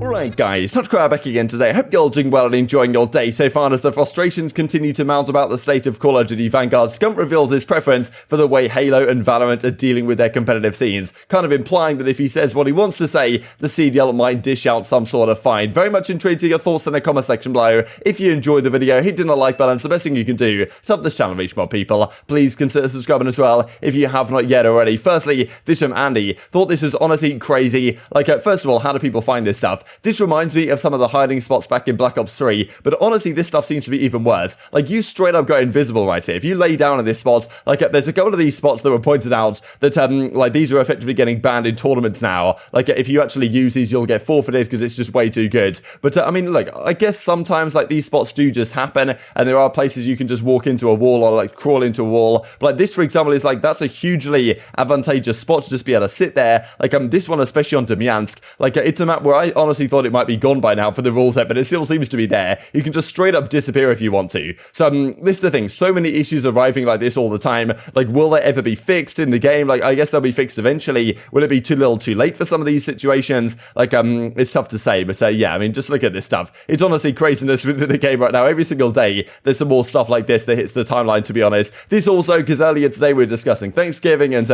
Alright guys, TacticalRab back again today. Hope you're all doing well and enjoying your day so far. As the frustrations continue to mount about the state of Call of Duty Vanguard, Scump reveals his preference for the way Halo and Valorant are dealing with their competitive scenes, kind of implying that if he says what he wants to say, the CDL might dish out some sort of fine. Very much intrigued to your thoughts in the comment section below. If you enjoyed the video, hitting the like button is the best thing you can do to help this channel reach more people. Please consider subscribing as well if you have not yet already. Firstly, this from Andy. Thought this was honestly crazy. First of all, how do people find this stuff? This reminds me of some of the hiding spots back in Black Ops 3, but honestly, this stuff seems to be even worse. You straight up go invisible right here. If you lay down in this spot, there's a couple of these spots that were pointed out that, these are effectively getting banned in tournaments now. If you actually use these, you'll get forfeited because it's just way too good. But, I guess sometimes, these spots do just happen, and there are places you can just walk into a wall or, crawl into a wall. But, this, for example, is, that's a hugely advantageous spot to just be able to sit there. this one, especially on Demyansk, it's a map where I honestly thought it might be gone by now for the rule set, but it still seems to be there. You can just straight up disappear if you want to. So, this is the thing. So many issues arriving like this all the time. Will they ever be fixed in the game? I guess they'll be fixed eventually. Will it be too little too late for some of these situations? It's tough to say, but yeah, just look at this stuff. It's honestly craziness within the game right now. Every single day, there's some more stuff like this that hits the timeline, to be honest. This also, because earlier today we were discussing Thanksgiving and,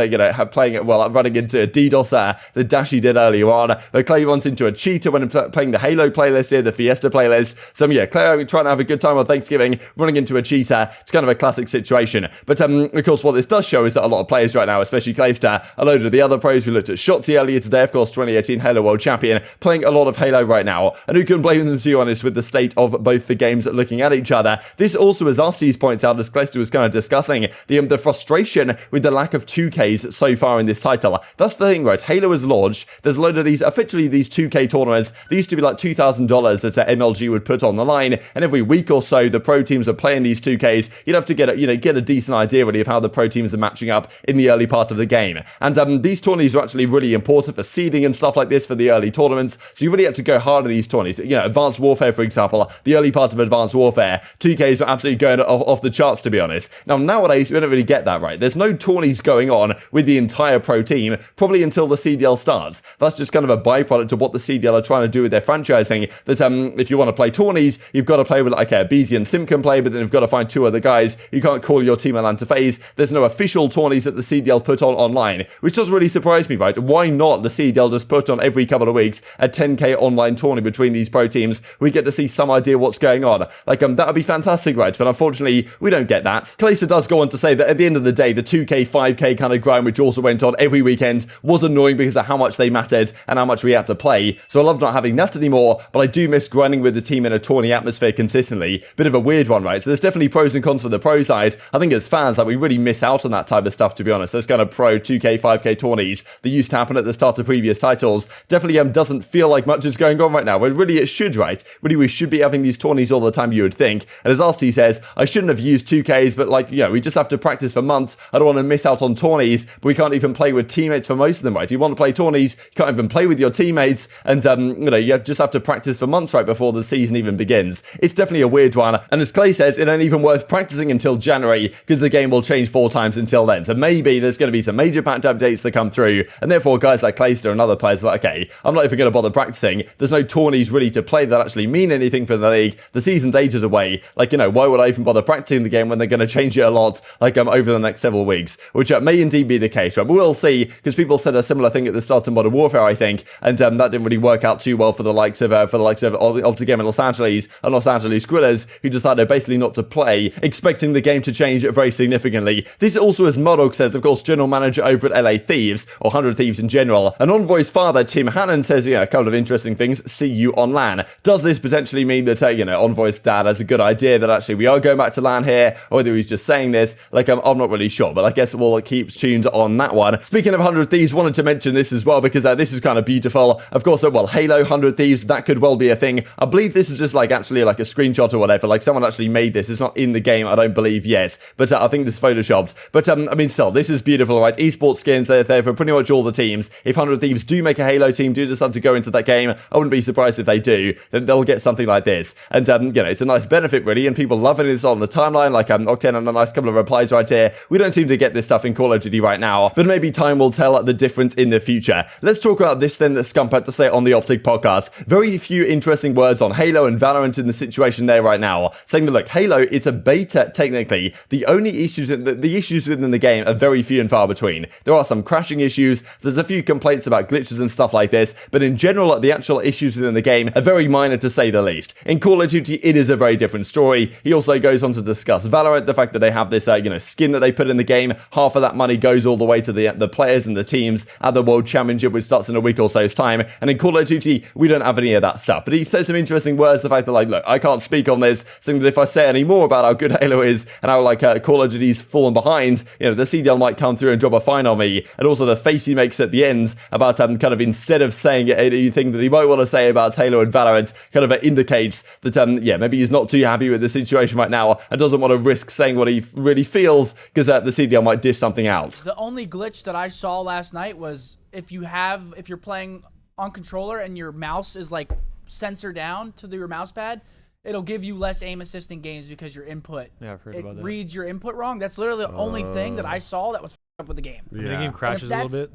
playing it, running into a DDoS the dash he did earlier on. But Clay runs into a cheater when playing the Halo playlist here, the Fiesta playlist. So, yeah, Clay trying to have a good time on Thanksgiving, running into a cheater. It's kind of a classic situation. But, of course, what this does show is that a lot of players right now, especially Clayster, a load of the other pros, we looked at Shotzi earlier today, of course, 2018 Halo World Champion, playing a lot of Halo right now. And who can blame them, to be honest, with the state of both the games looking at each other. This also, as Arcitys points out, as Clayster was kind of discussing, the frustration with the lack of 2Ks so far in this title. That's the thing, right? Halo has launched. There's a load of these, effectively these 2K tournaments. They used to be $2,000 that MLG would put on the line, and every week or so, the pro teams are playing these 2Ks. You'd have to get a decent idea, really, of how the pro teams are matching up in the early part of the game. And these tourneys are actually really important for seeding and stuff like this for the early tournaments, so you really have to go hard in these tourneys. Advanced Warfare, for example, the early part of Advanced Warfare, 2Ks were absolutely going off the charts, to be honest. Now, nowadays, we don't really get that, right? There's no tourneys going on with the entire pro team, probably until the CDL starts. That's just kind of a byproduct of what the CDL are trying to do with their franchising, that if you want to play tourneys, you've got to play with aBeZy and Simp can play, but then you've got to find two other guys. You can't call your team Atlanta FaZe. There's no official tourneys that the CDL put on online, which does really surprise me, right? Why not the CDL just put on every couple of weeks a 10K online tourney between these pro teams? We get to see some idea what's going on. That would be fantastic, right? But unfortunately, we don't get that. Clayster does go on to say that at the end of the day, the 2K, 5K kind of grind, which also went on every weekend, was annoying because of how much they mattered and how much we had to play. So I love not having that anymore, but I do miss grinding with the team in a tourney atmosphere consistently. Bit of a weird one, right? So there's definitely pros and cons for the pro side. I think as fans, we really miss out on that type of stuff, to be honest. Those kind of pro 2K, 5K tourneys that used to happen at the start of previous titles definitely doesn't feel like much is going on right now. But really, it should, right? Really, we should be having these tourneys all the time, you would think. And as Arcitys says, I shouldn't have used 2Ks, but we just have to practice for months. I don't want to miss out on tourneys, but we can't even play with teammates for most of them, right? You want to play tourneys, you can't even play with your teammates, and you just have to practice for months right before the season even begins. It's definitely a weird one, and as Clay says, it ain't even worth practicing until January, because the game will change 4 times until then. So maybe there's going to be some major patch updates that come through, and therefore guys like Clayster and other players are okay, I'm not even going to bother practicing. There's no tourneys really to play that actually mean anything for the league. The season's ages away. Why would I even bother practicing the game when they're going to change it a lot, over the next several weeks, which may indeed be the case, right? But we'll see, because people said a similar thing at the start of Modern Warfare, I think, and that didn't really work out too well for the likes of Octane in Los Angeles and Los Angeles Guerrillas, who decided basically not to play, expecting the game to change very significantly. This also, as Modok says, of course, general manager over at LA Thieves, or 100 Thieves in general, and Envoy's father, Tim Hannon, says, a couple of interesting things, see you on LAN. Does this potentially mean that, Envoy's dad has a good idea that actually we are going back to LAN here, or whether he's just saying this? I'm not really sure, but I guess we'll keep tuned on that one. Speaking of 100 Thieves, wanted to mention this as well, because this is kind of beautiful. Of course, Halo 100 Thieves, that could well be a thing. I believe this is just actually a screenshot or whatever, someone actually made this. It's not in the game, I don't believe yet, but I think this is photoshopped. But still, this is beautiful, right? Esports skins, they're there for pretty much all the teams. If 100 Thieves do make a Halo team, do decide to go into that game, I wouldn't be surprised if they do, then they'll get something like this. And it's a nice benefit, really, and people loving this on the timeline, Octane and a nice couple of replies right here. We don't seem to get this stuff in Call of Duty right now, but maybe time will tell the difference in the future. Let's talk about this then that Scump had to say on the Optic big podcast. Very few interesting words on Halo and Valorant in the situation there right now, saying that, look, Halo, it's a beta technically. The only issues, the issues within the game are very few and far between. There are some crashing issues, there's a few complaints about glitches and stuff like this, but in general, the actual issues within the game are very minor to say the least. In Call of Duty, it is a very different story. He also goes on to discuss Valorant, the fact that they have this, skin that they put in the game. Half of that money goes all the way to the players and the teams at the World Championship, which starts in a week or so's time. And in Call of Duty, we don't have any of that stuff. But he says some interesting words, the fact that, like, look, I can't speak on this, saying that if I say any more about how good Halo is and how, like, Call of Duty's fallen behind, the CDL might come through and drop a fine on me. And also the face he makes at the end about, kind of, instead of saying anything that he might want to say about Halo and Valorant, kind of indicates that, maybe he's not too happy with the situation right now and doesn't want to risk saying what he really feels, because the CDL might dish something out. The only glitch that I saw last night was if you're playing on controller and your mouse is like sensor down to your mouse pad, it'll give you less aim assist in games because your input, I've heard about that. Reads your input wrong. That's literally the only thing that I saw that was f***ed up with the game. Yeah. The game crashes a little bit.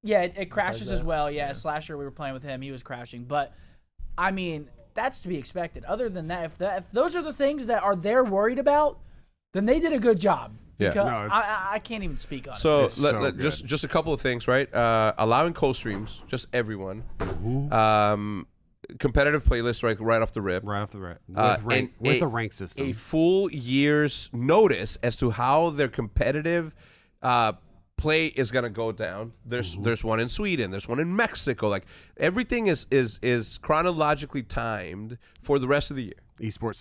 Yeah, it crashes as well. Yeah, Slasher, we were playing with him, he was crashing. But, I mean, that's to be expected. Other than that, if those are the things that are they're worried about, then they did a good job. Yeah, no, I can't even speak on it. So just a couple of things, right? Allowing co-streams, just everyone. Competitive playlist right off the rip. Right off the rip. With a rank system. A full year's notice as to how their competitive play is gonna go down. There's one in Sweden. There's one in Mexico. Like everything is chronologically timed for the rest of the year. Esports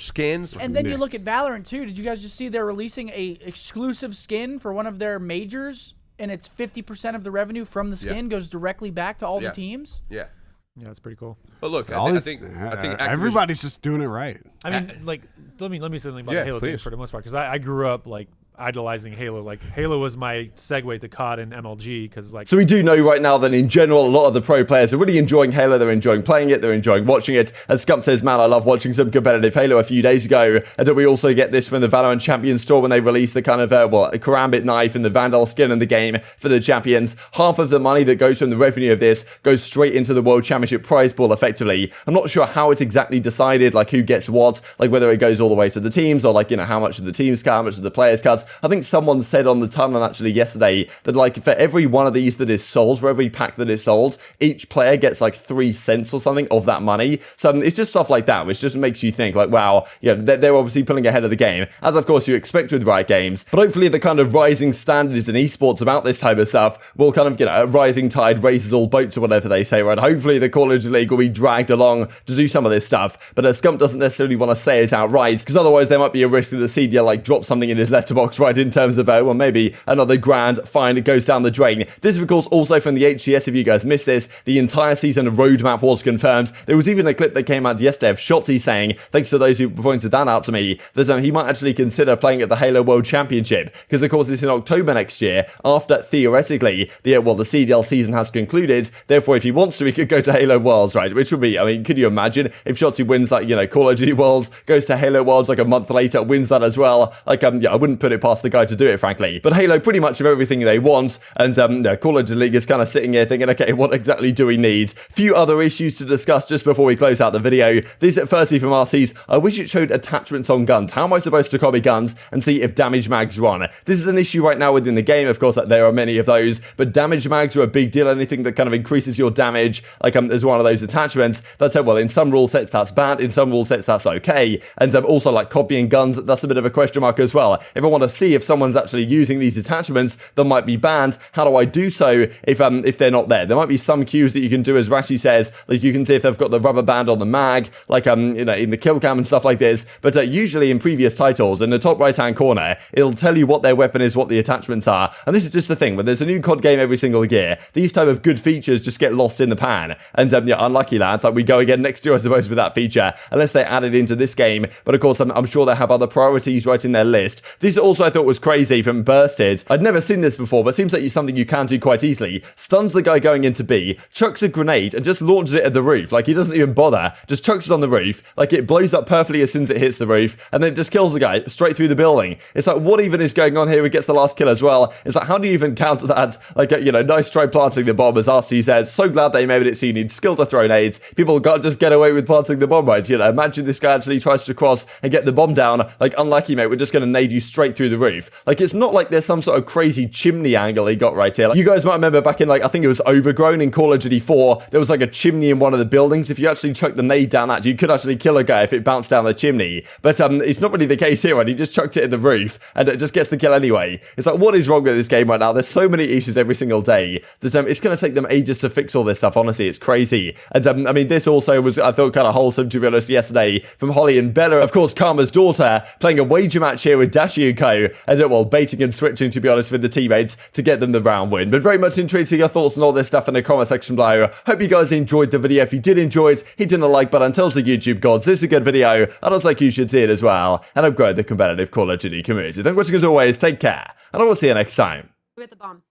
skins. And then you look at Valorant too. Did you guys just see they're releasing a exclusive skin for one of their majors, and it's 50% of the revenue from the skin goes directly back to all the teams? Yeah. Yeah, that's pretty cool. But look, I think everybody's just doing it right. I mean, like, let me say something about the Halo team for the most part, because I grew up like idolizing Halo. Like Halo was my segue to COD and MLG, because like. So we do know right now that in general, a lot of the pro players are really enjoying Halo. They're enjoying playing it. They're enjoying watching it. As Scump says, man, I love watching some competitive Halo a few days ago. And we also get this from the Valorant Champions store when they released the kind of a Karambit knife and the Vandal skin in the game for the champions. Half of the money that goes from the revenue of this goes straight into the World Championship prize pool. Effectively, I'm not sure how it's exactly decided, like who gets what, like whether it goes all the way to the teams or like how much of the teams cut, how much of the players cut. I think someone said on the timeline actually yesterday that like for every one of these that is sold, for every pack that is sold, each player gets like 3 cents or something of that money. So it's just stuff like that, which just makes you think like, wow, they're obviously pulling ahead of the game, as of course you expect with Riot Games. But hopefully the kind of rising standards in esports about this type of stuff will kind of, a rising tide raises all boats or whatever they say, right? Hopefully the Call of Duty League will be dragged along to do some of this stuff. But Scump doesn't necessarily want to say it outright, because otherwise there might be a risk that the CDL like drops something in his letterbox, right, in terms of maybe another grand fine that goes down the drain. This is of course also from the HCS. If you guys missed this, the entire season roadmap was confirmed. There was even a clip that came out yesterday of Shotzi saying, thanks to those who pointed that out to me, that he might actually consider playing at the Halo World Championship, because of course it's in October next year, after theoretically the CDL season has concluded. Therefore, if he wants to, he could go to Halo Worlds, right? Which would be, I mean, could you imagine if Shotzi wins like, Call of Duty Worlds, goes to Halo Worlds like a month later, wins that as well? Like, I wouldn't put it past the guy to do it, frankly. But Halo pretty much have everything they want, and Call of Duty League is kind of sitting here thinking, okay, what exactly do we need? Few other issues to discuss just before we close out the video. This firstly from RC's, I wish it showed attachments on guns. How am I supposed to copy guns and see if damage mags run? This is an issue right now within the game, of course, that there are many of those, but damage mags are a big deal. Anything that kind of increases your damage, like there's one of those attachments, that's well, in some rule sets that's bad, in some rule sets that's okay, and also like copying guns, that's a bit of a question mark as well. If I want to see if someone's actually using these attachments that might be banned, how do I do so if they're not there? There might be some cues that you can do, as Rashi says, like you can see if they've got the rubber band on the mag, like in the kill cam and stuff like this. But usually in previous titles, in the top right hand corner, it'll tell you what their weapon is, what the attachments are. And this is just the thing, when there's a new COD game every single year, these type of good features just get lost in the pan. And unlucky lads, like we go again next year I suppose with that feature, unless they add it into this game. But of course I'm sure they have other priorities right in their list. This also I thought was crazy from Bursted. I'd never seen this before, but seems like it's something you can do quite easily. Stuns the guy going into B, chucks a grenade, and just launches it at the roof. Like, he doesn't even bother. Just chucks it on the roof. Like, it blows up perfectly as soon as it hits the roof, and then it just kills the guy straight through the building. It's like, what even is going on here? He gets the last kill as well. It's like, how do you even counter that? Like, you know, nice try planting the bomb, as Arcitys says. So glad they made it so you need skill to throw nades. People can't just get away with planting the bomb, right? You know, imagine this guy actually tries to cross and get the bomb down. Like, unlucky, mate, we're just going to nade you straight through the roof. Like, it's not like there's some sort of crazy chimney angle he got right here. Like, you guys might remember back in, like, I think it was Overgrown in Call of Duty 4, there was like a chimney in one of the buildings. If you actually chuck the nade down that, you could actually kill a guy if it bounced down the chimney. But it's not really the case here, right? He just chucked it in the roof and it just gets the kill anyway. It's like, what is wrong with this game right now? There's so many issues every single day that it's going to take them ages to fix all this stuff. Honestly, it's crazy. And I mean, this also was, I thought, kind of wholesome, to be honest, yesterday from Holly and Bella, of course, Karma's daughter, playing a wager match here with Dashi and Co. And well, baiting and switching, to be honest, with the teammates to get them the round win. But very much intrigued to your thoughts on all this stuff in the comment section below. Hope you guys enjoyed the video. If you did enjoy it, hit in the like button, tells the YouTube gods this is a good video, and I was like, you should see it as well, and upgrade the competitive Call of Duty community. Thanks for watching as always, take care, and I will see you next time. Get the bomb.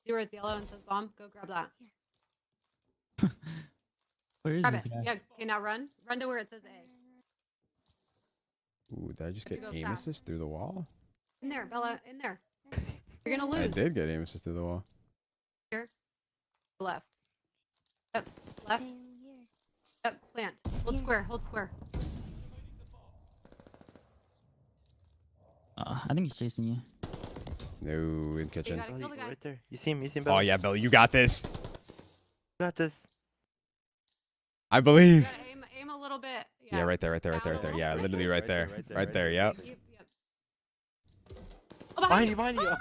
See where it's yellow and says bomb? Go grab that. Where is Grab this it. guy? Yeah, okay, now run. Run to where it says A. Ooh, did I just Where'd get you go aim fast? assist through the wall? In there, Bella, in there. You're gonna lose. I did get aim assist through the wall. Here. Left. Yep, left. Yep, plant. Hold square, hold square. I think he's chasing you. No, in kitchen. gotta kill the guy. Right there. You see him, Oh yeah, Belly, you got this. got this. I You believe. gotta aim a little bit. Yeah, right there, right there, right there, right there. Yeah, literally right there. Right there, yep. Yep. Oh, behind you. Behind you.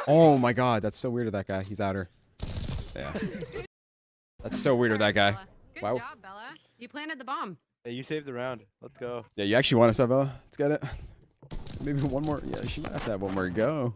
Oh my god, that's so weird of that guy. He's outer. Yeah. That's so weird of that guy. Bella. Good Wow. job, Bella. You planted the bomb. Hey, you saved the round. Let's go. Yeah, you actually want us, Bella? Let's get it. Maybe one more. Yeah, she might have to have one more go.